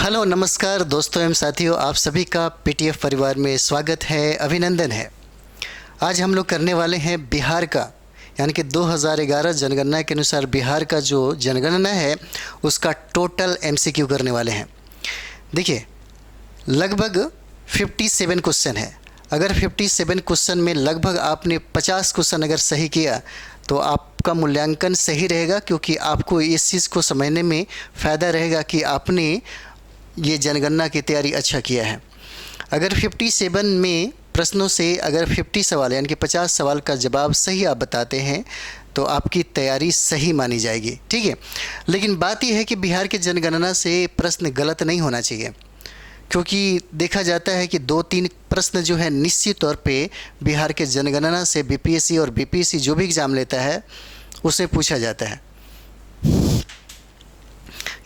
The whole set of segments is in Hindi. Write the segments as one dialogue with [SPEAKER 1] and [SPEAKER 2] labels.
[SPEAKER 1] हेलो नमस्कार दोस्तों एवं साथियों, आप सभी का पीटीएफ परिवार में स्वागत है, अभिनंदन है। आज हम लोग करने वाले हैं बिहार का, यानी कि 2011 जनगणना के अनुसार बिहार का जो जनगणना है उसका टोटल एमसीक्यू करने वाले हैं। देखिए, लगभग 57 क्वेश्चन है। अगर 57 क्वेश्चन में लगभग आपने 50 क्वेश्चन अगर सही किया तो आपका मूल्यांकन सही रहेगा, क्योंकि आपको इस चीज़ को समझने में फ़ायदा रहेगा कि आपने ये जनगणना की तैयारी अच्छा किया है। अगर 57 में प्रश्नों से अगर 50 सवाल यानी कि 50 सवाल का जवाब सही आप बताते हैं तो आपकी तैयारी सही मानी जाएगी, ठीक है। लेकिन बात यह है कि बिहार के जनगणना से प्रश्न गलत नहीं होना चाहिए, क्योंकि देखा जाता है कि 2-3 प्रश्न जो है निश्चित तौर पे बिहार के जनगणना से बीपीएससी और बीपीएससी जो भी एग्ज़ाम लेता है उसे पूछा जाता है।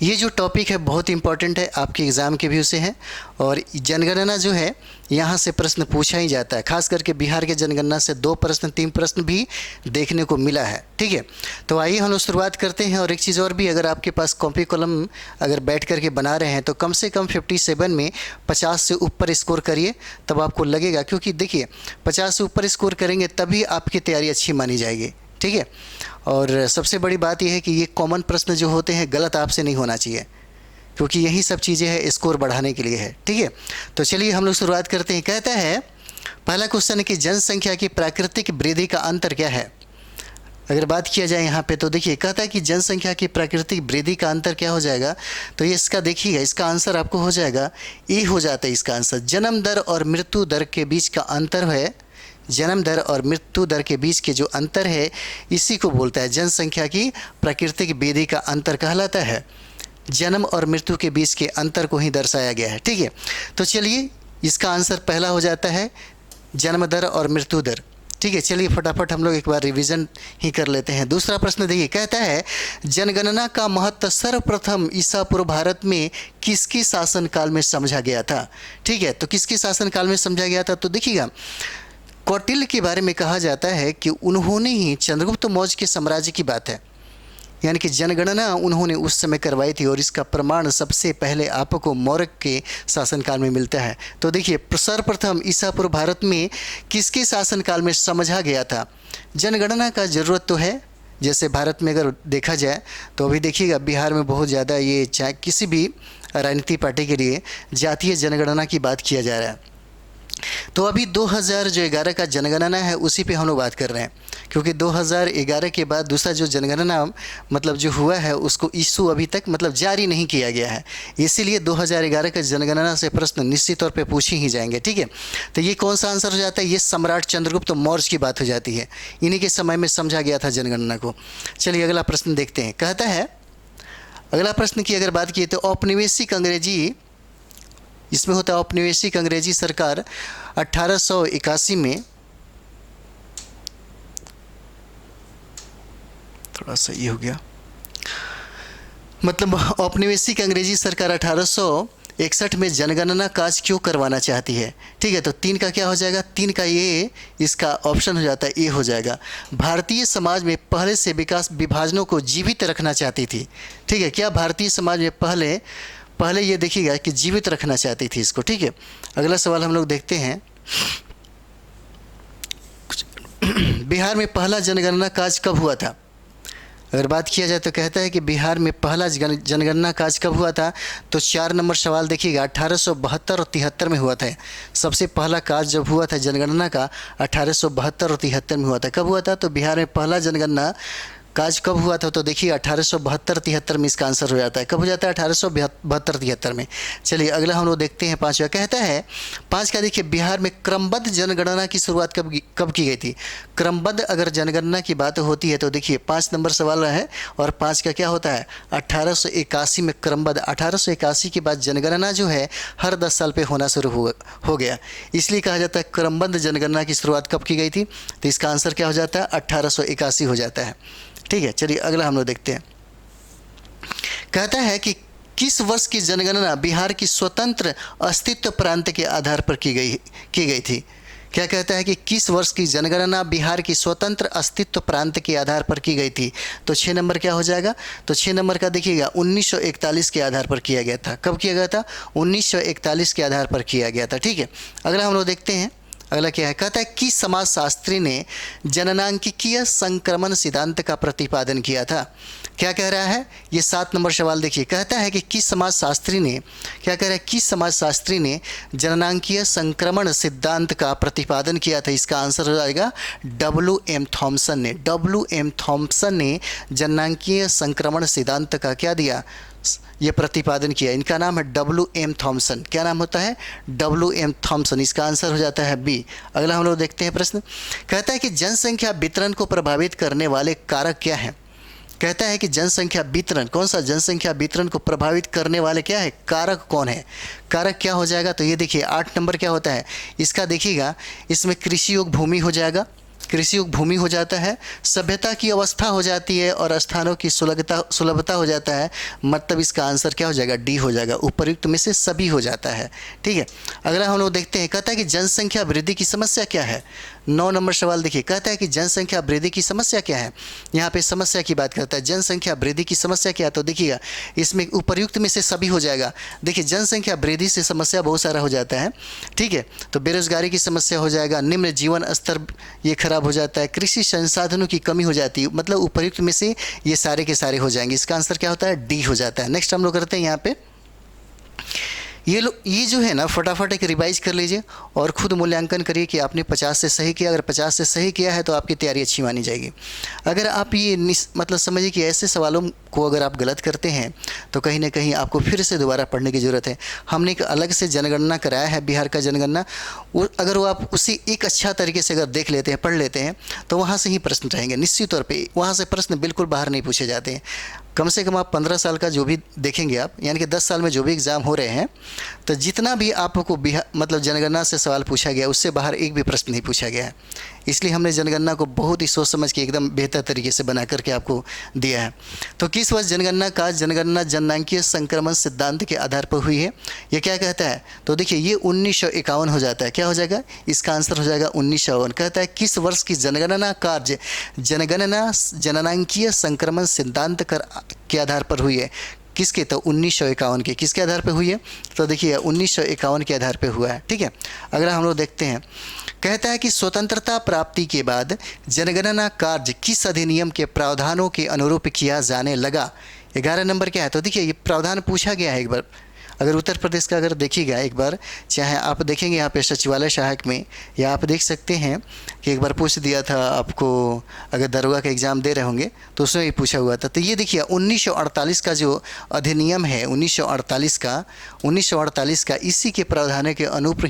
[SPEAKER 1] ये जो टॉपिक है बहुत इंपॉर्टेंट है, आपके एग्ज़ाम के व्यू से है, और जनगणना जो है यहाँ से प्रश्न पूछा ही जाता है। खास करके बिहार के जनगणना से 2 प्रश्न 3 प्रश्न भी देखने को मिला है, ठीक है। तो आइए हम लोग शुरुआत करते हैं। और एक चीज़ और भी, अगर आपके पास कॉपी कलम अगर बैठ करके बना रहे हैं तो कम से कम 57 में 50 से ऊपर स्कोर करिए, तब आपको लगेगा, क्योंकि देखिए 50 से ऊपर स्कोर करेंगे तभी आपकी तैयारी अच्छी मानी जाएगी, ठीक है। और सबसे बड़ी बात यह है कि ये कॉमन प्रश्न जो होते हैं गलत आपसे नहीं होना चाहिए, क्योंकि यही सब चीज़ें हैं स्कोर बढ़ाने के लिए है, ठीक है। तो चलिए हम लोग शुरुआत करते हैं। कहता है पहला क्वेश्चन है कि जनसंख्या की प्राकृतिक वृद्धि का अंतर क्या है। अगर बात किया जाए यहाँ पे तो देखिए, कहता है कि जनसंख्या की प्राकृतिक वृद्धि का अंतर क्या हो जाएगा, तो ये इसका देखिएगा, इसका आंसर आपको हो जाएगा ए हो जाता है इसका आंसर। जन्म दर और मृत्यु दर के बीच का अंतर है, जन्म दर और मृत्यु दर के बीच के जो अंतर है इसी को बोलता है जनसंख्या की प्राकृतिक वृद्धि का अंतर कहलाता है। जन्म और मृत्यु के बीच के अंतर को ही दर्शाया गया है, ठीक है। तो चलिए इसका आंसर पहला हो जाता है जन्म दर और मृत्यु दर, ठीक है। चलिए फटाफट हम लोग एक बार रिवीजन ही कर लेते हैं। दूसरा प्रश्न देखिए, कहता है जनगणना का महत्व सर्वप्रथम ईसा पूर्व भारत में किसके शासनकाल में समझा गया था, ठीक है। तो किसके शासनकाल में समझा गया था, तो देखिएगा कौटिल्य के बारे में कहा जाता है कि उन्होंने ही चंद्रगुप्त मौर्य के साम्राज्य की बात है, यानी कि जनगणना उन्होंने उस समय करवाई थी, और इसका प्रमाण सबसे पहले आपको मौर्य के शासनकाल में मिलता है। तो देखिए सर्वप्रथम ईसा पूर्व भारत में किसके शासनकाल में समझा गया था। जनगणना का ज़रूरत तो है, जैसे भारत में अगर देखा जाए तो अभी देखिएगा बिहार में बहुत ज़्यादा ये चाहे किसी भी राजनीतिक पार्टी के लिए जातीय जनगणना की बात किया जा रहा है। तो अभी 2011 का जनगणना है उसी पे हम लोग बात कर रहे हैं, क्योंकि 2011 के बाद दूसरा जो जनगणना मतलब जो हुआ है उसको इशू अभी तक मतलब जारी नहीं किया गया है, इसीलिए 2011 का जनगणना से प्रश्न निश्चित तौर पे पूछे ही जाएंगे, ठीक है। तो ये कौन सा आंसर हो जाता है, ये सम्राट चंद्रगुप्त मौर्य की बात हो जाती है, इन्हीं के समय में समझा गया था जनगणना को। चलिए अगला प्रश्न देखते हैं। कहता है अगला प्रश्न की अगर बात की तो औपनिवेशिक अंग्रेजी, इसमें होता है औपनिवेशिक अंग्रेजी सरकार 1881 में, थोड़ा सा ये हो गया, मतलब औपनिवेशिक अंग्रेजी सरकार 1861 में जनगणना कार्य क्यों करवाना चाहती है, ठीक है। तो 3 का क्या हो जाएगा, 3 का ये इसका ऑप्शन हो जाता है, ए हो जाएगा। भारतीय समाज में पहले से विकास विभाजनों को जीवित रखना चाहती थी, ठीक है। क्या भारतीय समाज में पहले ये देखिएगा कि जीवित रखना चाहती थी इसको, ठीक है। अगला सवाल हम लोग देखते हैं। बिहार में पहला जनगणना कार्य कब हुआ था। अगर बात किया जाए तो कहता है कि बिहार में पहला जनगणना कार्य कब हुआ था, तो 4 नंबर सवाल देखिएगा 1872 और 73 में हुआ था। सबसे पहला कार्य जब हुआ था जनगणना का 1872 और 73 में हुआ था। कब हुआ था, तो बिहार में पहला जनगणना कार्य कब हुआ था, तो देखिए 1872-73 में इसका आंसर हो जाता है। कब हो जाता है, 1872-73 में। चलिए अगला हम लोग देखते हैं 5वां। कहता है 5 का देखिए, बिहार में क्रमबद्ध जनगणना की शुरुआत कब की गई थी। क्रमबद्ध अगर जनगणना की बात होती है तो देखिए 5 नंबर सवाल है, और 5 का क्या होता है 1881 में क्रमबद्ध। 1881 के बाद जनगणना जो है हर 10 साल पे होना शुरू हो गया, इसलिए कहा जाता है क्रमबद्ध जनगणना की शुरुआत कब की गई थी, तो इसका आंसर क्या हो जाता है 1881 हो जाता है, ठीक है। चलिए अगला हम लोग देखते हैं। कहता है कि किस वर्ष की जनगणना बिहार की स्वतंत्र अस्तित्व प्रांत के आधार पर की गई थी। क्या कहता है कि किस वर्ष की जनगणना बिहार की स्वतंत्र अस्तित्व प्रांत के आधार पर की गई थी? तो 6 नंबर क्या हो जाएगा? तो 6 नंबर का देखिएगा 1941 के आधार पर किया गया था। कब किया गया था? 1941 के आधार पर किया गया था। ठीक है, अगला हम लोग देखते हैं। अगला क्या है? कहता है कि समाजशास्त्री ने जननांकिकीय संक्रमण सिद्धांत का प्रतिपादन किया था। क्या कह रहा है? ये 7 नंबर सवाल देखिए। कहता है कि किस समाजशास्त्री ने, क्या कह रहा है, किस समाजशास्त्री ने जननांकीय संक्रमण सिद्धांत का प्रतिपादन किया था? इसका आंसर हो जाएगा W.M. थॉमसन ने। W.M. थॉमसन ने जननांकीय संक्रमण सिद्धांत का क्या दिया? ये प्रतिपादन किया। इनका नाम है W.M. थॉमसन। क्या नाम होता है? W.M. थॉमसन। इसका आंसर हो जाता है बी। अगला हम लोग देखते हैं प्रश्न। कहता है कि जनसंख्या वितरण को प्रभावित करने वाले कारक क्या हैं? कहता है कि जनसंख्या वितरण, कौन सा जनसंख्या वितरण को प्रभावित करने वाले क्या है? कारक कौन है? कारक क्या हो जाएगा? तो ये देखिए 8 नंबर क्या होता है इसका? देखिएगा, इसमें कृषि योग्य भूमि हो जाएगा, कृषि युग भूमि हो जाता है, सभ्यता की अवस्था हो जाती है और स्थानों की सुलभता हो जाता है। मतलब इसका आंसर क्या हो जाएगा? डी हो जाएगा। उपर्युक्त में से सभी हो जाता है। ठीक है, अगला हम लोग देखते हैं। कहता है कि जनसंख्या वृद्धि की समस्या क्या है? 9 नंबर सवाल देखिए। कहता है कि जनसंख्या वृद्धि की समस्या क्या है? यहाँ पे समस्या की बात करता है। जनसंख्या वृद्धि की समस्या क्या है? तो देखिएगा, इसमें उपर्युक्त में से सभी हो जाएगा। देखिए, जनसंख्या वृद्धि से समस्या बहुत सारा हो जाता है। ठीक है, तो बेरोजगारी की समस्या हो जाएगा, निम्न जीवन स्तर ये खराब हो जाता है, कृषि संसाधनों की कमी हो जाती है। मतलब उपर्युक्त में से ये सारे के सारे हो जाएंगे। इसका आंसर क्या होता है? डी हो जाता है। नेक्स्ट हम लोग करते हैं यहाँ पे, ये जो है ना, फटाफट एक रिवाइज कर लीजिए और खुद मूल्यांकन करिए कि आपने 50 से सही किया। अगर 50 से सही किया है तो आपकी तैयारी अच्छी मानी जाएगी। अगर आप ये मतलब समझिए कि ऐसे सवालों को अगर आप गलत करते हैं तो कहीं ना कहीं आपको फिर से दोबारा पढ़ने की ज़रूरत है। हमने एक अलग से जनगणना कराया है, बिहार का जनगणना, अगर वो आप उसी एक अच्छा तरीके से अगर देख लेते हैं, पढ़ लेते हैं, तो वहाँ से ही प्रश्न रहेंगे निश्चित तौर पर। वहाँ से प्रश्न बिल्कुल बाहर नहीं पूछे जाते हैं। कम से कम आप 15 साल का जो भी देखेंगे आप, यानी कि 10 साल में जो भी एग्ज़ाम हो रहे हैं, तो जितना भी आपको मतलब जनगणना से सवाल पूछा गया उससे बाहर एक भी प्रश्न नहीं पूछा गया है। इसलिए हमने जनगणना को बहुत ही सोच समझ के एकदम बेहतर तरीके से बना करके आपको दिया है। तो किस वर्ष जनगणना जननांकीय संक्रमण सिद्धांत के आधार पर हुई है? ये क्या कहता है? तो देखिए, ये 1951 हो जाता है। क्या हो जाएगा? इसका आंसर हो जाएगा 1951। कहता है किस वर्ष की जनगणना कार्य जननांकीय संक्रमण सिद्धांत के आधार पर हुई है? किसके? तो 1951 के। किसके आधार पर हुई है? तो देखिए 1951 के आधार पर हुआ है। ठीक है, अगला हम लोग देखते हैं। कहता है कि स्वतंत्रता प्राप्ति के बाद जनगणना कार्य किस अधिनियम के प्रावधानों के अनुरूप किया जाने लगा? 11 नंबर क्या है? तो देखिए, ये प्रावधान पूछा गया है एक बार। अगर उत्तर प्रदेश का अगर देखिएगा एक बार, चाहे आप देखेंगे यहाँ पे सचिवालय सहायक में, या आप देख सकते हैं कि एक बार पूछ दिया था आपको, अगर दरोगा का एग्ज़ाम दे रहे होंगे तो उसमें भी पूछा हुआ था। तो ये देखिए 1948 का जो अधिनियम है, 1948 का इसी के प्रावधानों के अनुरूप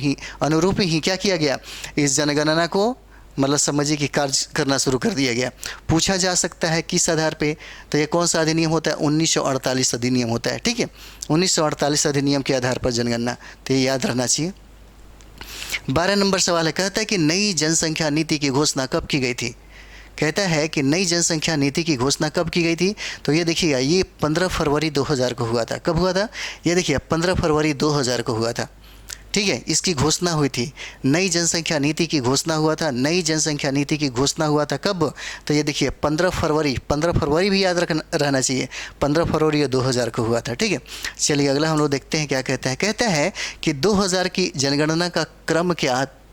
[SPEAKER 1] ही क्या किया गया? इस जनगणना को मतलब समझिए कि कार्य करना शुरू कर दिया गया। पूछा जा सकता है किस आधार पे? तो ये कौन सा अधिनियम होता है? 1948 अधिनियम होता है। ठीक है, 1948 अधिनियम के आधार पर जनगणना, तो ये याद रहना चाहिए। 12 नंबर सवाल है। कहता है कि नई जनसंख्या नीति की घोषणा कब की गई थी? कहता है कि नई जनसंख्या नीति की घोषणा कब की गई थी? तो ये देखिएगा, ये 15 फरवरी 2000 को हुआ था। कब हुआ था? ये देखिए 15 फरवरी 2000 को हुआ था। ठीक है, इसकी घोषणा हुई थी। नई जनसंख्या नीति की घोषणा हुआ था। नई जनसंख्या नीति की घोषणा हुआ था कब? तो ये देखिए 15 फरवरी भी याद रहना चाहिए। 15 फरवरी 2000 को हुआ था। ठीक है, चलिए अगला हम लोग देखते हैं क्या कहता है। कहता है कि 2000 की जनगणना का क्रम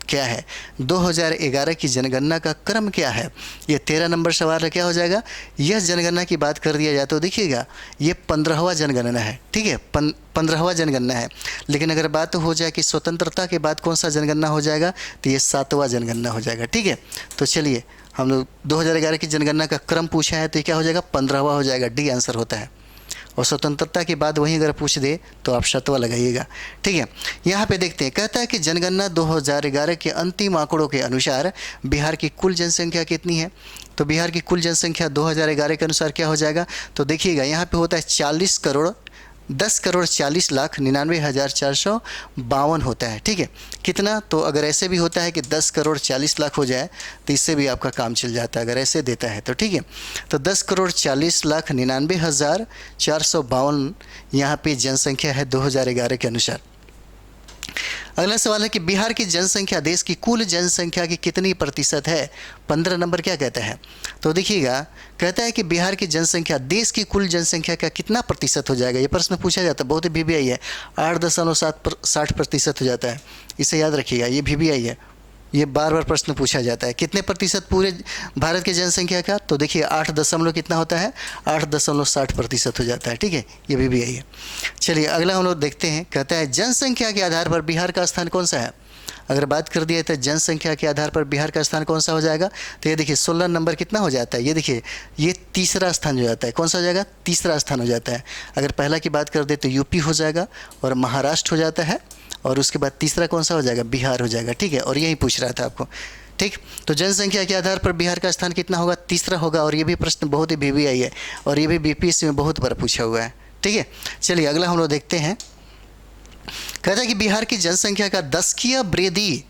[SPEAKER 1] क्या है? 2011 की जनगणना का क्रम क्या है? ये 13 नंबर सवाल है। क्या हो जाएगा? यह जनगणना की बात कर दिया जाए तो देखिएगा ये 15वां जनगणना है। ठीक है, 15वां जनगणना है। लेकिन अगर बात हो जाए कि स्वतंत्रता के बाद कौन सा जनगणना हो जाएगा, तो ये 7वां जनगणना हो जाएगा। ठीक है, तो चलिए हम लोग 2011 की जनगणना का क्रम पूछा है तो ये क्या हो जाएगा? 15वां हो जाएगा। डी आंसर होता है। और स्वतंत्रता के बाद वहीं अगर पूछ दे तो आप 7वां लगाइएगा। ठीक है, यहाँ पे देखते हैं। कहता है कि जनगणना 2011 के अंतिम आंकड़ों के अनुसार बिहार की कुल जनसंख्या कितनी है? तो बिहार की कुल जनसंख्या 2011 के अनुसार क्या हो जाएगा? तो देखिएगा यहाँ पे होता है 10,40,99,452 होता है। ठीक है, कितना? तो अगर ऐसे भी होता है कि 10,40,00,000 हो जाए तो इससे भी आपका काम चल जाता है, अगर ऐसे देता है तो। ठीक है, तो 10,40,99,452 यहाँ पे जनसंख्या है 2011 के अनुसार। अगला सवाल है कि बिहार की जनसंख्या देश की कुल जनसंख्या की कितनी प्रतिशत है? 15 नंबर क्या कहता है? तो देखिएगा, कहता है कि बिहार की जनसंख्या देश की कुल जनसंख्या का कितना प्रतिशत हो जाएगा। ये प्रश्न पूछा जाता है, बहुत ही VBI है। 8.60% हो जाता है, इसे याद रखिएगा, ये VBI है। ये बार बार प्रश्न पूछा जाता है, कितने प्रतिशत पूरे भारत की जनसंख्या का? तो देखिए 8 दशमलव कितना होता है? 8.60% हो जाता है। ठीक है, ये VBI है। चलिए अगला हम लोग देखते हैं, कहता है जनसंख्या के आधार पर बिहार का स्थान कौन सा है? अगर बात कर दिया तो जनसंख्या के आधार पर बिहार का स्थान कौन सा हो जाएगा? तो ये देखिए 16 नंबर कितना हो जाता है? ये देखिए ये तीसरा स्थान हो जाता है। कौन सा हो जाएगा? तीसरा स्थान हो जाता है। अगर पहला की बात कर दे तो यूपी हो जाएगा और महाराष्ट्र हो जाता है, और उसके बाद तीसरा कौन सा हो जाएगा? बिहार हो जाएगा। ठीक है, और यही पूछ रहा था आपको। ठीक, तो जनसंख्या के आधार पर बिहार का स्थान कितना होगा? तीसरा होगा। और ये भी प्रश्न बहुत ही VBI है और ये भी BPSC में बहुत बार पूछा हुआ है। ठीक है, चलिए अगला हम लोग देखते हैं, कहता है कि बिहार की जनसंख्या का दशकीय वृद्धि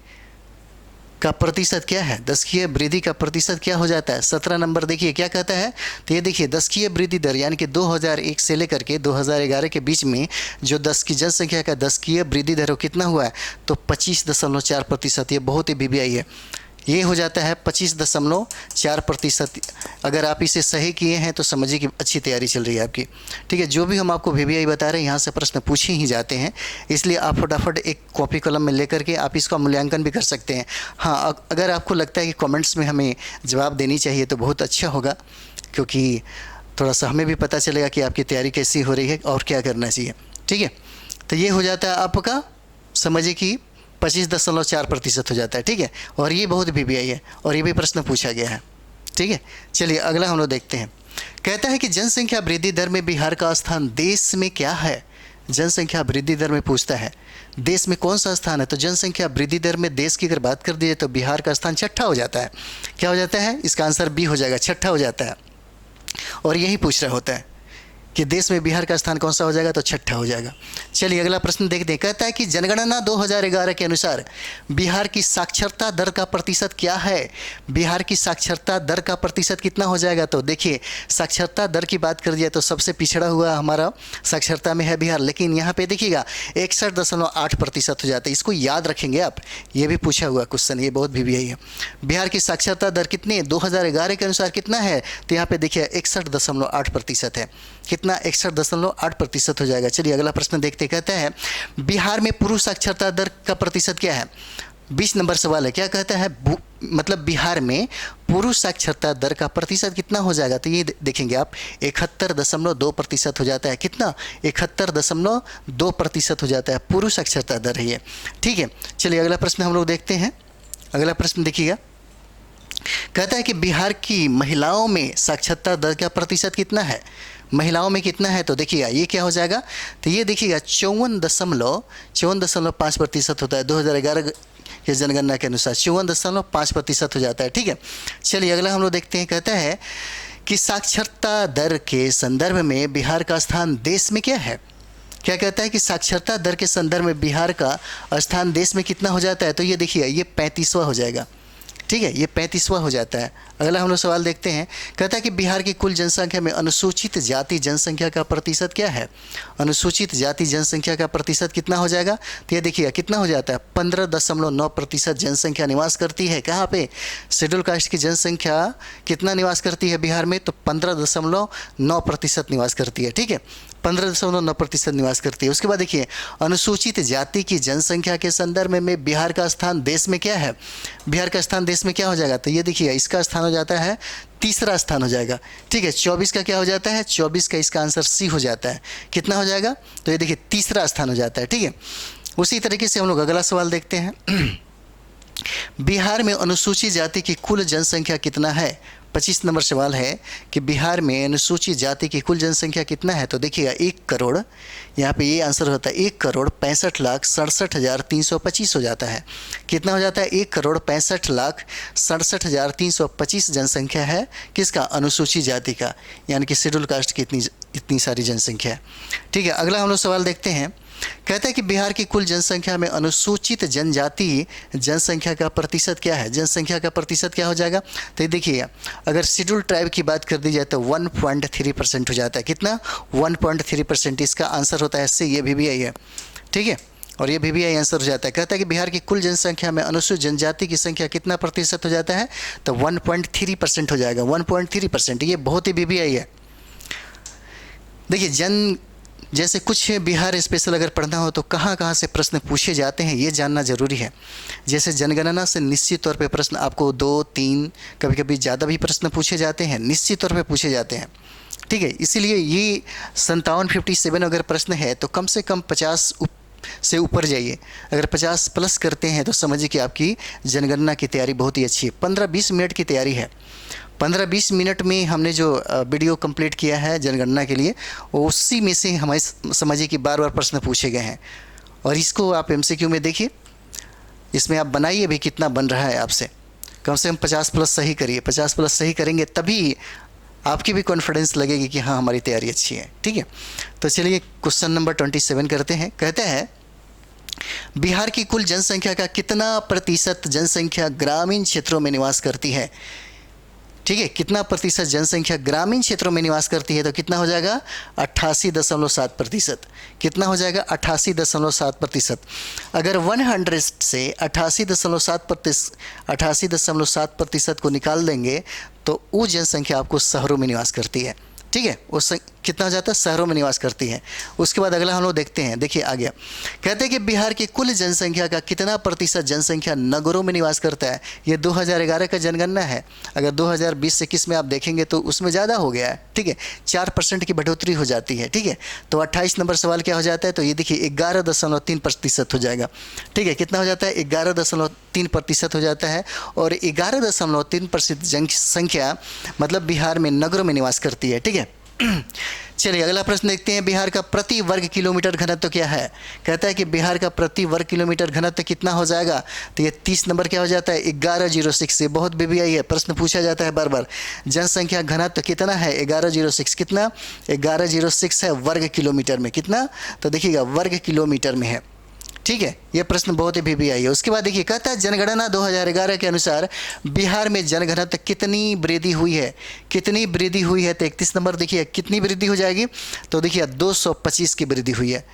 [SPEAKER 1] का प्रतिशत क्या है? दशकीय वृद्धि का प्रतिशत क्या हो जाता है? 17 नंबर देखिए क्या कहता है। तो ये देखिए दशकीय वृद्धि दर, यानी कि 2001 से लेकर के 2011 के बीच में जो जनसंख्या का दशकीय वृद्धि दर कितना हुआ है? तो 25.4%। ये बहुत ही VBI है। ये हो जाता है 25.4%। अगर आप इसे सही किए हैं तो समझिए कि अच्छी तैयारी चल रही है आपकी। ठीक है, जो भी हम आपको VBI बता रहे हैं यहाँ से प्रश्न पूछे ही जाते हैं, इसलिए आप फटाफट एक कॉपी कलम में लेकर के आप इसका मूल्यांकन भी कर सकते हैं। हाँ, अगर आपको लगता है कि कमेंट्स में हमें जवाब देनी चाहिए तो बहुत अच्छा होगा, क्योंकि थोड़ा सा हमें भी पता चलेगा कि आपकी तैयारी कैसी हो रही है और क्या करना चाहिए। ठीक है, तो ये हो जाता है आपका, समझिए कि 25.4% हो जाता है। ठीक है, और ये बहुत VBI है और ये भी प्रश्न पूछा गया है। ठीक है, चलिए अगला हम लोग देखते हैं, कहता है कि जनसंख्या वृद्धि दर में बिहार का स्थान देश में क्या है? जनसंख्या वृद्धि दर में पूछता है देश में कौन सा स्थान है? तो जनसंख्या वृद्धि दर में देश की अगर बात कर दी जाए तो बिहार का स्थान छठा हो जाता है। क्या हो जाता है? इसका आंसर B हो जाएगा, छठा हो जाता है। और यही पूछ रहा होता है कि देश में बिहार का स्थान कौन सा हो जाएगा? तो छठा हो जाएगा। चलिए अगला प्रश्न देखते हैं, कहता है कि जनगणना 2011 के अनुसार बिहार की साक्षरता दर का प्रतिशत क्या है? बिहार की साक्षरता दर का प्रतिशत कितना हो जाएगा? तो देखिए साक्षरता दर की बात कर दिया तो सबसे पिछड़ा हुआ हमारा साक्षरता में है बिहार, लेकिन यहाँ पे देखिएगा 61.8% हो जाता है। इसको याद रखेंगे आप, ये भी पूछा हुआ क्वेश्चन, ये बहुत VBI है। बिहार की साक्षरता दर कितनी 2011 के अनुसार कितना है? तो यहाँ पे देखिए 61.8% है। कितना? 61.8% हो जाएगा। चलिए अगला प्रश्न देखते, कहता है बिहार में पुरुष साक्षरता दर का प्रतिशत क्या है? 20 नंबर सवाल है। क्या कहता है? मतलब बिहार में पुरुष साक्षरता दर का प्रतिशत कितना हो जाएगा? तो ये देखेंगे आप 71.2% हो जाता है। कितना? 71.2% हो जाता है, पुरुष साक्षरता दर है ये। ठीक है, चलिए अगला प्रश्न हम लोग देखते हैं। अगला प्रश्न देखिएगा, कहता है कि बिहार की महिलाओं में साक्षरता दर का प्रतिशत कितना है? महिलाओं में कितना है? तो देखिएगा ये क्या हो जाएगा? तो ये देखिएगा 54.5% होता है। 2011 के जनगणना के अनुसार 54.5% हो जाता है। ठीक है, चलिए अगला हम लोग देखते हैं, कहता है कि साक्षरता दर के संदर्भ में बिहार का स्थान देश में क्या है? क्या कहता है कि साक्षरता दर के संदर्भ में बिहार का स्थान देश में कितना हो जाता है? तो ये देखिए ये 35वां हो जाएगा। ठीक है, ये 35वां हो जाता है। अगला हम लोग सवाल देखते हैं, कहता है कि बिहार की कुल जनसंख्या में अनुसूचित जाति जनसंख्या का प्रतिशत क्या है? अनुसूचित जाति जनसंख्या का प्रतिशत कितना हो जाएगा? तो ये देखिए कितना हो जाता है? 15.9% जनसंख्या निवास करती है। कहाँ पे? शेड्यूल कास्ट की जनसंख्या कितना निवास करती है बिहार में? तो 15.9% निवास करती है। ठीक है, 15.9% निवास करती है। उसके बाद देखिए अनुसूचित जाति की जनसंख्या के संदर्भ में बिहार का स्थान देश में क्या है? बिहार का स्थान देश में क्या हो जाएगा? तो ये देखिए इसका स्थान हो जाता है तीसरा स्थान हो जाएगा। ठीक है, 24 का क्या हो जाता है? 24 का इसका आंसर C हो जाता है। कितना हो जाएगा? तो ये देखिए तीसरा स्थान हो जाता है। ठीक है, उसी तरीके से हम लोग अगला सवाल देखते हैं। बिहार में अनुसूचित जाति की कुल जनसंख्या कितना है? 25 नंबर सवाल है कि बिहार में अनुसूचित जाति की कुल जनसंख्या कितना है? तो देखिएगा 1 करोड़, यहाँ पे ये आंसर होता है 1,65,67,325 हो जाता है। कितना हो जाता है? 1,65,67,325 जनसंख्या है किसका? अनुसूचित जाति का, यानी कि शेड्यूल कास्ट की इतनी सारी जनसंख्या है। ठीक है, अगला हम लोग सवाल देखते हैं, कहता है कि बिहार की कुल जनसंख्या में अनुसूचित जनजाति जनसंख्या का प्रतिशत क्या है? जनसंख्या का प्रतिशत क्या हो जाएगा? तो ये देखिए अगर शेड्यूल ट्राइब की बात कर दी जाए तो 1.3% हो जाता है। कितना? 1.3%। इसका आंसर होता है C, ये VBI है। ठीक है, और ये VBI आंसर हो जाता है। कहता है कि बिहार की कुल जनसंख्या में अनुसूचित जनजाति की संख्या कितना प्रतिशत हो जाता है, तो 1.3% हो जाएगा, 1.3%। ये बहुत ही VBI है। देखिए जैसे कुछ बिहार स्पेशल अगर पढ़ना हो तो कहाँ कहाँ से प्रश्न पूछे जाते हैं ये जानना ज़रूरी है। जैसे जनगणना से निश्चित तौर पे प्रश्न आपको 2-3 कभी कभी ज़्यादा भी प्रश्न पूछे जाते हैं, निश्चित तौर पे पूछे जाते हैं, ठीक है। इसीलिए ये 57 अगर प्रश्न है तो कम से कम 50 से ऊपर जाइए। अगर 50 प्लस करते हैं तो समझिए कि आपकी जनगणना की तैयारी बहुत ही अच्छी है। 15-20 मिनट की तैयारी है। 15-20 मिनट में हमने जो वीडियो कंप्लीट किया है जनगणना के लिए, उसी में से हमारे समझिए कि बार बार प्रश्न पूछे गए हैं। और इसको आप MCQ में देखिए, इसमें आप बनाइए भी कितना बन रहा है आपसे। कम से कम 50 प्लस सही करिए। 50 प्लस सही करेंगे तभी आपकी भी कॉन्फिडेंस लगेगी कि हाँ हमारी तैयारी अच्छी है, ठीक है। तो चलिए क्वेश्चन नंबर 27 करते हैं। कहते हैं बिहार की कुल जनसंख्या का कितना प्रतिशत जनसंख्या ग्रामीण क्षेत्रों में निवास करती है, ठीक है। कितना प्रतिशत जनसंख्या ग्रामीण क्षेत्रों में निवास करती है, तो कितना हो जाएगा 88.7%। कितना हो जाएगा 88.7%। अगर 100 से 88.7% को निकाल देंगे तो वो जनसंख्या आपको शहरों में निवास करती है, ठीक है। वो कितना हो जाता है, शहरों में निवास करती है। उसके बाद अगला हम लोग देखते हैं, देखिए आ गया। कहते हैं कि बिहार की कुल जनसंख्या का कितना प्रतिशत जनसंख्या नगरों में निवास करता है। ये 2011 का जनगणना है। अगर 2020-21 में आप देखेंगे तो उसमें ज़्यादा हो गया है, ठीक है। 4% की बढ़ोतरी हो जाती है, ठीक है। तो 28 नंबर सवाल क्या हो जाता है, तो ये देखिए 11.3% हो जाएगा, ठीक है। कितना हो जाता है 11.3% हो जाता है। और 11.3% जनसंख्या मतलब बिहार में नगरों में निवास करती है, ठीक है। चलिए अगला प्रश्न देखते हैं। बिहार का प्रति वर्ग किलोमीटर घनत्व क्या है। कहता है कि बिहार का प्रति वर्ग किलोमीटर घनत्व कितना हो जाएगा, तो ये 30 नंबर क्या हो जाता है 1106। ये बहुत VBI है, प्रश्न पूछा जाता है बार बार। जनसंख्या घनत्व कितना है 1106, कितना 1106 है वर्ग किलोमीटर में, कितना, तो देखिएगा वर्ग किलोमीटर में है, ठीक है। यह प्रश्न बहुत ही VBI है। उसके बाद देखिए कहता है जनगणना 2011 के अनुसार बिहार में जनघनत्व कितनी वृद्धि हुई है, कितनी वृद्धि हुई है, तो 31 नंबर देखिए कितनी वृद्धि हो जाएगी, तो देखिए 225 की वृद्धि हुई है।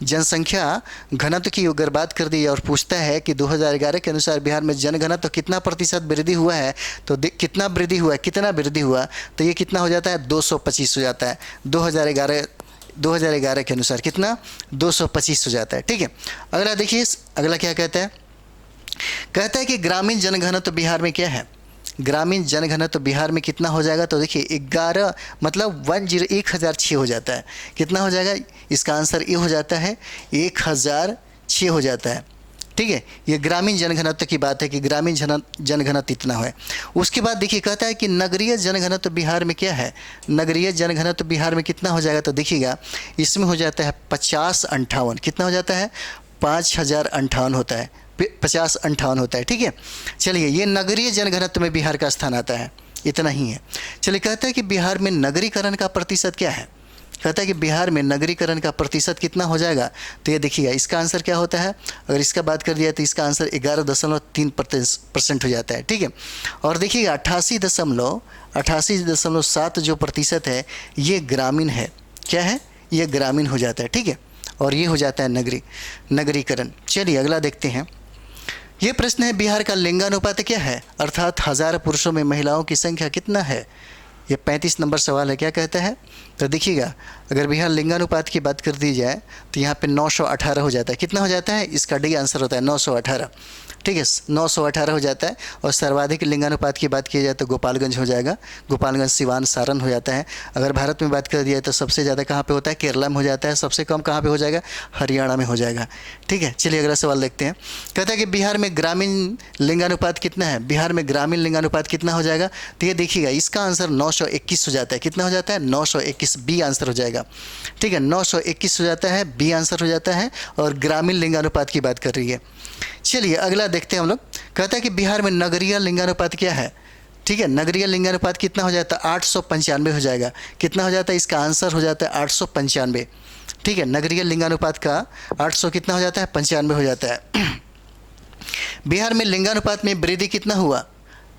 [SPEAKER 1] जनसंख्या घनत्व की अगर बात कर दी और पूछता है कि 2011 के अनुसार बिहार में जनघनत्व कितना प्रतिशत वृद्धि हुआ है, तो कितना वृद्धि हुआ है, कितना वृद्धि हुआ, तो ये कितना हो जाता है 225 हो जाता है। 2011 के अनुसार कितना 225 हो जाता है, ठीक है। अगला देखिए, अगला क्या कहता है, कहता है कि ग्रामीण जनघनत्व बिहार में क्या है। ग्रामीण जनघनत्व बिहार में कितना हो जाएगा, तो देखिए 11 मतलब 1006 हो जाता है। कितना हो जाएगा, इसका आंसर ये हो जाता है 1006 हो जाता है, ठीक है। ये ग्रामीण जनघनत्व की बात है कि ग्रामीण जनघनत्व इतना है। उसके बाद देखिए कहता है कि नगरीय जनघनत्व बिहार में क्या है। नगरीय जनघनत्व बिहार में कितना हो जाएगा, तो देखिएगा इसमें हो जाता है 5058। कितना हो जाता है 5058 होता है, 5058 होता है, ठीक है। चलिए ये नगरीय जनघनत्व में बिहार का स्थान आता है, इतना ही है। चलिए कहता है कि बिहार में नगरीकरण का प्रतिशत क्या है। कहता है कि बिहार में नगरीकरण का प्रतिशत कितना हो जाएगा, तो ये देखिएगा इसका आंसर क्या होता है। अगर इसका बात कर दिया तो इसका आंसर 11.3% हो जाता है, ठीक है। और देखिएगा 88.7 जो प्रतिशत है ये ग्रामीण है, क्या है, ये ग्रामीण हो जाता है, ठीक है। और ये हो जाता है नगरीकरण। चलिए अगला देखते हैं। ये प्रश्न है बिहार का लिंगानुपात क्या है, अर्थात 1000 पुरुषों में महिलाओं की संख्या कितना है। ये 35 नंबर सवाल है। क्या कहता है, तो देखिएगा अगर बिहार लिंगानुपात की बात कर दी जाए तो यहाँ पे 918 हो जाता है। कितना हो जाता है, इसका डी आंसर होता है 918, ठीक है। 918 हो जाता है। और सर्वाधिक लिंगानुपात की बात की जाए तो गोपालगंज हो जाएगा, गोपालगंज, सिवान, सारण हो जाता है। अगर भारत में बात कर दिया तो सबसे ज़्यादा कहाँ पे होता है, केरला में हो जाता है। सबसे कम कहाँ पे हो जाएगा, हरियाणा में हो जाएगा, ठीक है। चलिए अगला सवाल देखते हैं। कहता है कि बिहार में ग्रामीण लिंगानुपात कितना है। बिहार में ग्रामीण लिंगानुपात कितना हो जाएगा, तो ये देखिएगा इसका आंसर 921 हो जाता है। कितना हो जाता है 921, बी आंसर हो जाएगा, ठीक है। 921 हो जाता है, बी आंसर हो जाता है। और ग्रामीण लिंगानुपात की बात कर रही है। चलिए अगला देखते हैं हम लोग। कहता है कि बिहार में नगरीय लिंगानुपात क्या है, ठीक है। नगरीय लिंगानुपात कितना हो जाता है 895 हो जाएगा। कितना हो जाता है, इसका आंसर हो जाता है 895, ठीक है। नगरीय लिंगानुपात का 800 कितना हो जाता है 95 हो जाता है। बिहार में लिंगानुपात में वृद्धि कितना हुआ,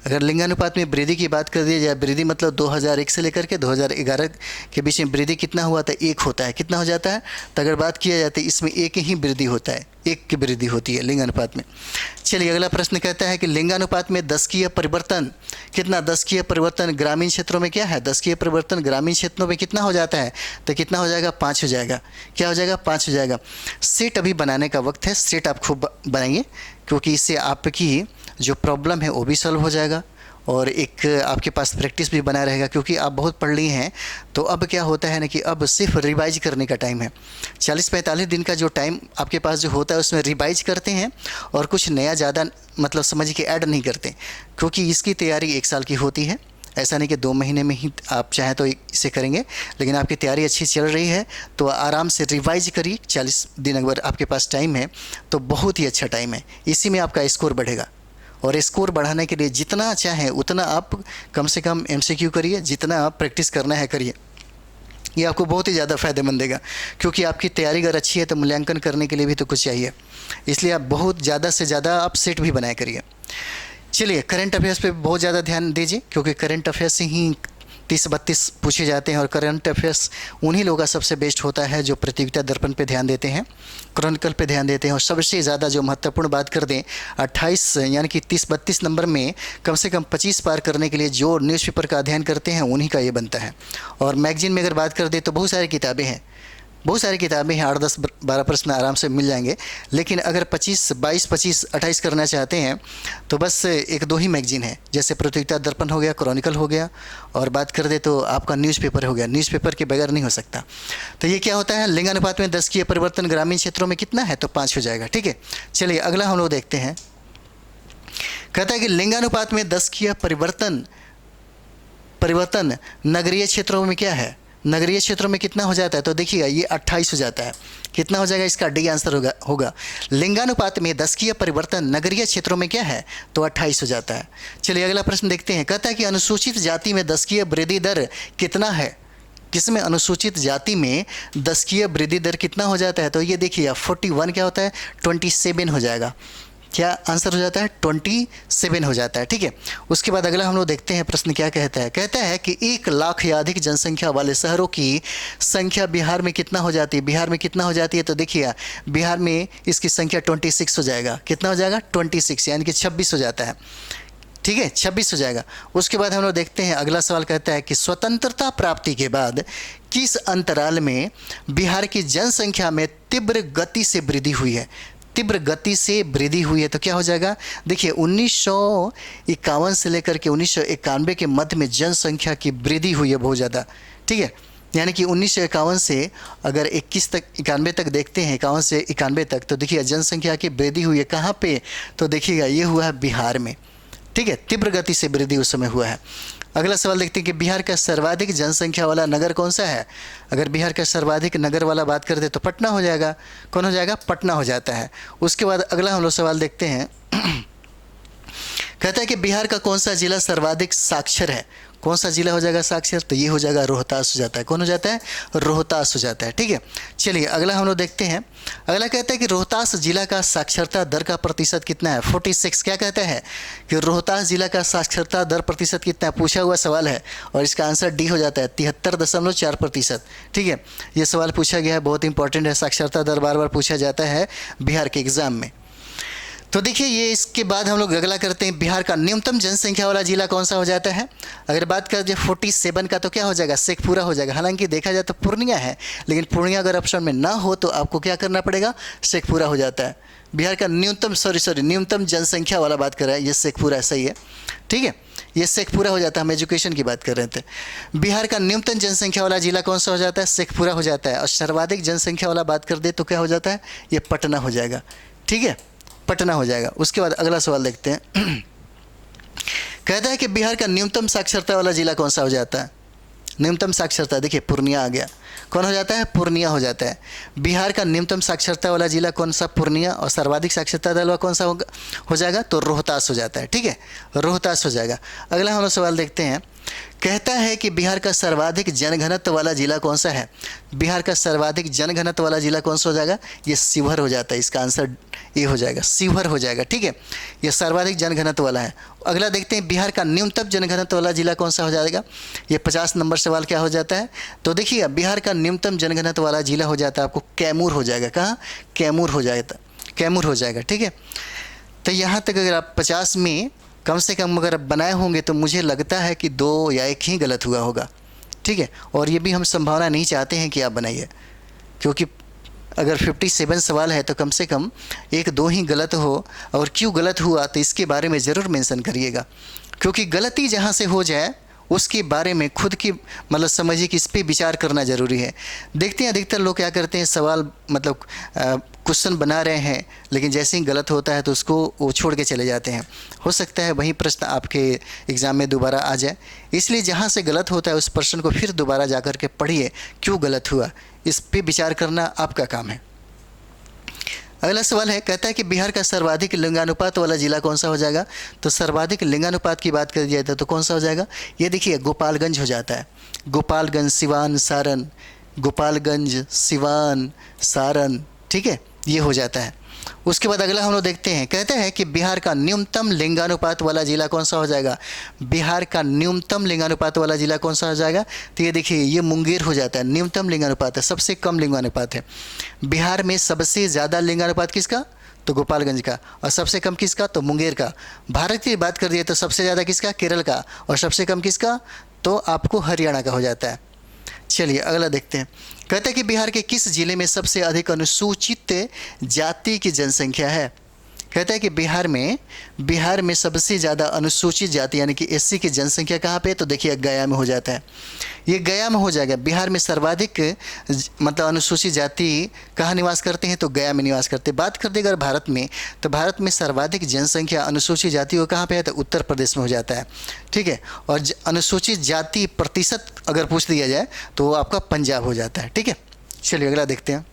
[SPEAKER 1] अगर लिंगानुपात में वृद्धि की बात कर दी जाए, वृद्धि मतलब 2001 से लेकर के 2011 के बीच में वृद्धि कितना हुआ था? 1 होता है। कितना हो जाता है? तो अगर बात किया जाती है इसमें 1 ही वृद्धि होता है, 1 की वृद्धि होती है लिंगानुपात में। चलिए अगला प्रश्न कहता है कि लिंगानुपात में दशकीय परिवर्तन कितना? दशकीय परिवर्तन ग्रामीण क्षेत्रों में क्या है? दशकीय परिवर्तन ग्रामीण क्षेत्रों में कितना हो जाता है? तो कितना हो जाएगा? 5 हो जाएगा। क्या हो जाएगा? 5 हो जाएगा। सेट अभी बनाने का वक्त है, सेट आप खूब बनाएंगे, क्योंकि इससे आपकी जो प्रॉब्लम है वो भी सॉल्व हो जाएगा और एक आपके पास प्रैक्टिस भी बना रहेगा, क्योंकि आप बहुत पढ़ लिए हैं। तो अब क्या होता है ना कि अब सिर्फ रिवाइज करने का टाइम है। 40-45 दिन का जो टाइम आपके पास जो होता है उसमें रिवाइज करते हैं और कुछ नया ज़्यादा मतलब समझ के ऐड नहीं करते, क्योंकि इसकी तैयारी 1 साल की होती है। ऐसा नहीं कि 2 महीने में ही आप चाहें तो इसे करेंगे, लेकिन आपकी तैयारी अच्छी चल रही है तो आराम से रिवाइज करिए। 40 दिन अगर आपके पास टाइम है तो बहुत ही अच्छा टाइम है, इसी में आपका स्कोर बढ़ेगा। और स्कोर बढ़ाने के लिए जितना चाहें उतना आप कम से कम MCQ करिए, जितना आप प्रैक्टिस करना है करिए। ये आपको बहुत ही ज़्यादा फ़ायदेमंद देगा, क्योंकि आपकी तैयारी अगर अच्छी है तो मूल्यांकन करने के लिए भी तो कुछ चाहिए, इसलिए आप बहुत ज़्यादा से ज़्यादा आप सेट भी बनाया करिए। चलिए करंट अफेयर्स पे बहुत ज़्यादा ध्यान दीजिए, क्योंकि करंट अफेयर्स से ही 30-32 पूछे जाते हैं और करंट अफेयर्स उन्हीं लोगों का सबसे बेस्ट होता है जो प्रतियोगिता दर्पण पे ध्यान देते हैं, क्रॉनिकल पे ध्यान देते हैं। और सबसे ज़्यादा जो महत्वपूर्ण बात कर दें, 28 यानी कि 30-32 नंबर में कम से कम 25 पार करने के लिए जो न्यूज़पेपर का अध्ययन करते हैं उन्हीं का ये बनता है। और मैगजीन में अगर बात कर दें तो बहुत सारी किताबें हैं, 8, 10, 12 प्रश्न आराम से मिल जाएंगे। लेकिन अगर 25, 22, 25, 28 करना चाहते हैं तो बस 1-2 ही मैगजीन है, जैसे प्रतियोगिता दर्पण हो गया, क्रॉनिकल हो गया, और बात कर दे तो आपका न्यूज़पेपर हो गया। न्यूज़पेपर के बगैर नहीं हो सकता। तो ये क्या होता है? लिंगानुपात में दशकीय परिवर्तन ग्रामीण क्षेत्रों में कितना है? तो 5 हो जाएगा। ठीक है, चलिए अगला हम लोग देखते हैं। कहता है कि लिंगानुपात में दशकीय परिवर्तन नगरीय क्षेत्रों में क्या है? नगरीय क्षेत्रों में कितना हो जाता है? तो देखिएगा ये 28 हो जाता है। कितना हो जाएगा? इसका डी आंसर होगा। लिंगानुपात में दशकीय परिवर्तन नगरीय क्षेत्रों में क्या है? तो 28 हो जाता है। चलिए अगला प्रश्न देखते हैं। कहता है कि अनुसूचित जाति में दशकीय वृद्धि दर कितना है? किसमें? अनुसूचित जाति में दशकीय वृद्धि दर कितना हो जाता है? तो ये देखिए 41 क्या होता है? 27 हो जाएगा। क्या आंसर हो जाता है? 27 हो जाता है। ठीक है, उसके बाद अगला हम लोग देखते हैं प्रश्न क्या कहता है। कहता है कि 1 लाख या अधिक जनसंख्या वाले शहरों की संख्या बिहार में कितना हो जाती है? बिहार में कितना हो जाती है? तो देखिए बिहार में इसकी संख्या 26 हो जाएगा। कितना हो जाएगा? 26 यानी कि 26 हो जाता है। ठीक है, 26 हो जाएगा। उसके बाद हम लोग देखते हैं अगला सवाल कहता है कि स्वतंत्रता प्राप्ति के बाद किस अंतराल में बिहार की जनसंख्या में तीव्र गति से वृद्धि हुई है? तीव्र गति से वृद्धि हुई है तो क्या हो जाएगा? देखिए 1951 से लेकर के 1991 के मध्य में जनसंख्या की वृद्धि हुई है बहुत ज़्यादा। ठीक है, यानी कि 1951 से अगर 21 तक 91 तक देखते हैं, 51 से 91 तक, तो देखिए जनसंख्या की वृद्धि हुई है कहाँ पे? तो देखिएगा ये हुआ है बिहार में। ठीक है, तीव्र गति से वृद्धि उस समय हुआ है। अगला सवाल देखते हैं कि बिहार का सर्वाधिक जनसंख्या वाला नगर कौन सा है? अगर बिहार का सर्वाधिक नगर वाला बात करते तो पटना हो जाएगा। कौन हो जाएगा? पटना हो जाता है। उसके बाद अगला हम लोग सवाल देखते हैं। कहता है कि बिहार का कौन सा जिला सर्वाधिक साक्षर है? कौन सा जिला हो जाएगा साक्षर? तो ये हो जाएगा रोहतास हो जाता है। कौन हो जाता है? रोहतास हो जाता है। ठीक है, चलिए अगला हम लोग देखते हैं। अगला कहता है कि रोहतास जिला का साक्षरता दर का प्रतिशत कितना है? 46। क्या कहता है कि रोहतास जिला का साक्षरता दर प्रतिशत कितना है? पूछा हुआ सवाल है और इसका आंसर डी हो जाता है, 73.4%। ठीक है, ये सवाल पूछा गया है, बहुत इंपॉर्टेंट है। साक्षरता दर बार बार पूछा जाता है बिहार के एग्जाम में। तो देखिए ये इसके बाद हम लोग अगला करते हैं। बिहार का न्यूनतम जनसंख्या वाला जिला कौन सा हो जाता है? अगर बात करें 47 का तो क्या हो जाएगा? शेखपुरा हो जाएगा। हालांकि देखा जाए तो पूर्णिया है, लेकिन पूर्णिया अगर ऑप्शन में ना हो तो आपको क्या करना पड़ेगा? शेखपुरा हो जाता है। बिहार का न्यूनतम जनसंख्या वाला बात कर रहा है, ये शेखपुरा सही है। ठीक है, ये शेखपुरा हो जाता है। हम एजुकेशन की बात कर रहे थे। बिहार का न्यूनतम जनसंख्या वाला जिला कौन सा हो जाता है? शेखपुरा हो जाता है। और सर्वाधिक जनसंख्या वाला बात कर दे तो क्या हो जाता है? ये पटना हो जाएगा। ठीक है, पटना हो जाएगा। उसके बाद अगला सवाल देखते हैं। कहता है कि बिहार का न्यूनतम साक्षरता वाला जिला कौन सा हो जाता है? न्यूनतम साक्षरता देखिए पूर्णिया आ गया। कौन हो जाता है? पूर्णिया हो जाता है। बिहार का न्यूनतम साक्षरता वाला जिला कौन सा? पूर्णिया। और सर्वाधिक साक्षरता वाला कौन सा हो जाएगा? तो रोहतास हो जाता है। ठीक है, रोहतास हो जाएगा। अगला हम लोग सवाल देखते हैं। कहता है कि बिहार का सर्वाधिक जनघनत्व वाला जिला कौन सा है? बिहार का सर्वाधिक जनघनत्व वाला जिला कौन सा हो जाएगा? ये शिवहर हो जाता है। इसका आंसर ये हो जाएगा, शिवहर हो जाएगा। ठीक है, ये सर्वाधिक जनघनत्व वाला है। अगला देखते हैं, बिहार का न्यूनतम जनघनत्व वाला जिला कौन सा हो जाएगा? ये 50 नंबर सवाल क्या हो जाता है? तो देखिएगा, बिहार का न्यूनतम जनघनत्व वाला जिला हो जाता है आपको कैमूर हो जाएगा। कहाँ? कैमूर हो जाएगा, कैमूर हो जाएगा। ठीक है, तो यहाँ तक अगर आप 50 में कम से कम अगर बनाए होंगे तो मुझे लगता है कि 2 या 1 ही गलत हुआ होगा। ठीक है, और ये भी हम संभावना नहीं चाहते हैं कि आप बनाइए, क्योंकि अगर 57 सवाल है तो कम से कम 1-2 ही गलत हो। और क्यों गलत हुआ तो इसके बारे में ज़रूर मेंशन करिएगा, क्योंकि गलती जहाँ से हो जाए उसके बारे में खुद की मतलब समझिए कि इस पर विचार करना ज़रूरी है। देखते हैं अधिकतर लोग क्या करते हैं, सवाल मतलब क्वेश्चन बना रहे हैं, लेकिन जैसे ही गलत होता है तो उसको वो छोड़ के चले जाते हैं। हो सकता है वही प्रश्न आपके एग्ज़ाम में दोबारा आ जाए, इसलिए जहाँ से गलत होता है उस प्रश्न को फिर दोबारा जा कर के पढ़िए, क्यों गलत हुआ, इस पर विचार करना आपका काम है। अगला सवाल है, कहता है कि बिहार का सर्वाधिक लिंगानुपात वाला जिला कौन सा हो जाएगा? तो सर्वाधिक लिंगानुपात की बात कर जाए तो कौन सा हो जाएगा? ये देखिए, गोपालगंज हो जाता है। गोपालगंज, सिवान, सारण, गोपालगंज, सिवान, सारण। ठीक है, ये हो जाता है। उसके बाद अगला हम लोग देखते हैं, कहते हैं कि बिहार का न्यूनतम लिंगानुपात वाला जिला कौन सा हो जाएगा? बिहार का न्यूनतम लिंगानुपात वाला जिला कौन सा हो जाएगा? तो ये देखिए, ये मुंगेर हो जाता है। न्यूनतम लिंगानुपात है, सबसे कम लिंगानुपात है। बिहार में सबसे ज़्यादा लिंगानुपात किसका? तो गोपालगंज का। और सबसे कम किसका? तो मुंगेर का। भारत की बात कर दिए तो सबसे ज़्यादा किसका? केरल का। और सबसे कम किसका? तो आपको हरियाणा का हो जाता है। चलिए अगला देखते हैं, कहते हैं कि बिहार के किस जिले में सबसे अधिक अनुसूचित जाति की जनसंख्या है? कहता है कि बिहार में सबसे ज़्यादा अनुसूचित जाति यानी कि एससी की जनसंख्या कहाँ पे है? तो देखिए, गया में हो जाता है। ये गया में हो जाएगा। बिहार में सर्वाधिक मतलब अनुसूचित जाति कहाँ निवास करते हैं? तो गया में निवास करते हैं। बात कर देगा अगर भारत में, तो भारत में सर्वाधिक जनसंख्या अनुसूचित जाति को कहाँ पे है? तो उत्तर प्रदेश में हो जाता है। ठीक है, और अनुसूचित जाति प्रतिशत अगर पूछ दिया जाए तो वो आपका पंजाब हो जाता है। ठीक है, चलिए अगला देखते हैं।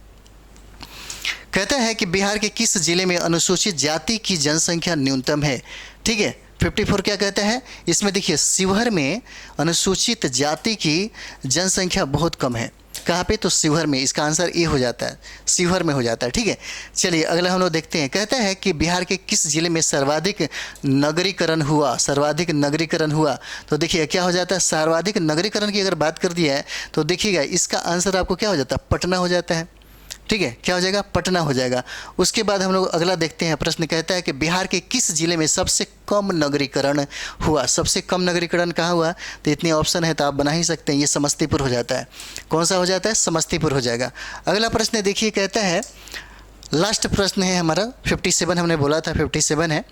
[SPEAKER 1] कहता है कि बिहार के किस जिले में अनुसूचित जाति की जनसंख्या न्यूनतम है? ठीक है, 54 क्या कहता है इसमें? देखिए, शिवहर में अनुसूचित जाति की जनसंख्या बहुत कम है। कहाँ पे? तो शिवहर में। इसका आंसर ए हो जाता है, शिवहर में हो जाता है। ठीक है, चलिए अगला हम लोग देखते हैं। कहता है कि बिहार के किस जिले में सर्वाधिक नगरीकरण हुआ? सर्वाधिक नगरीकरण हुआ तो देखिए क्या हो जाता है? सर्वाधिक नगरीकरण की अगर बात कर दिया है तो देखिएगा, इसका आंसर आपको क्या हो जाता है? पटना हो जाता है। ठीक है, क्या हो जाएगा? पटना हो जाएगा। उसके बाद हम लोग अगला देखते हैं। प्रश्न कहता है कि बिहार के किस जिले में सबसे कम नगरीकरण हुआ? सबसे कम नगरीकरण कहाँ हुआ? तो इतने ऑप्शन है तो आप बना ही सकते हैं। ये समस्तीपुर हो जाता है। कौन सा हो जाता है? समस्तीपुर हो जाएगा। अगला प्रश्न देखिए, कहता है, लास्ट प्रश्न है हमारा 57, हमने बोला था 57 है।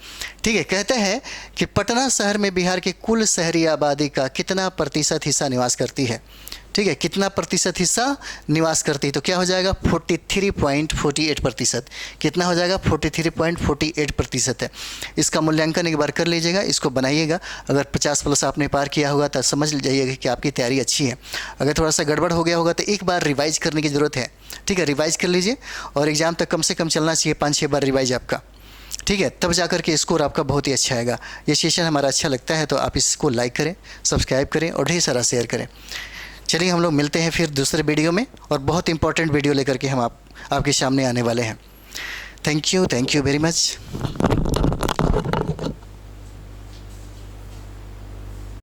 [SPEAKER 1] ठीक है, कहता है कि पटना शहर में बिहार के कुल शहरी आबादी का कितना प्रतिशत हिस्सा निवास करती है? ठीक है, कितना प्रतिशत हिस्सा निवास करती है? तो क्या हो जाएगा? 43.48%। कितना हो जाएगा? 43.48% है। इसका मूल्यांकन एक बार कर लीजिएगा, इसको बनाइएगा। अगर 50+ आपने पार किया होगा तो समझ जाइएगा कि आपकी तैयारी अच्छी है। अगर थोड़ा सा गड़बड़ हो गया होगा तो एक बार रिवाइज करने की ज़रूरत है। ठीक है, रिवाइज कर लीजिए और एग्ज़ाम तक कम से कम चलना चाहिए 5-6 बार रिवाइज आपका। ठीक है, तब जाकर के स्कोर आपका बहुत ही अच्छा आएगा। ये सेशन हमारा अच्छा लगता है तो आप इसको लाइक करें, सब्सक्राइब करें और ढेर सारा शेयर करें। चलिए हम लोग मिलते हैं फिर दूसरे वीडियो में, और बहुत इंपॉर्टेंट वीडियो लेकर के हम आपके सामने आने वाले हैं। Thank you very much.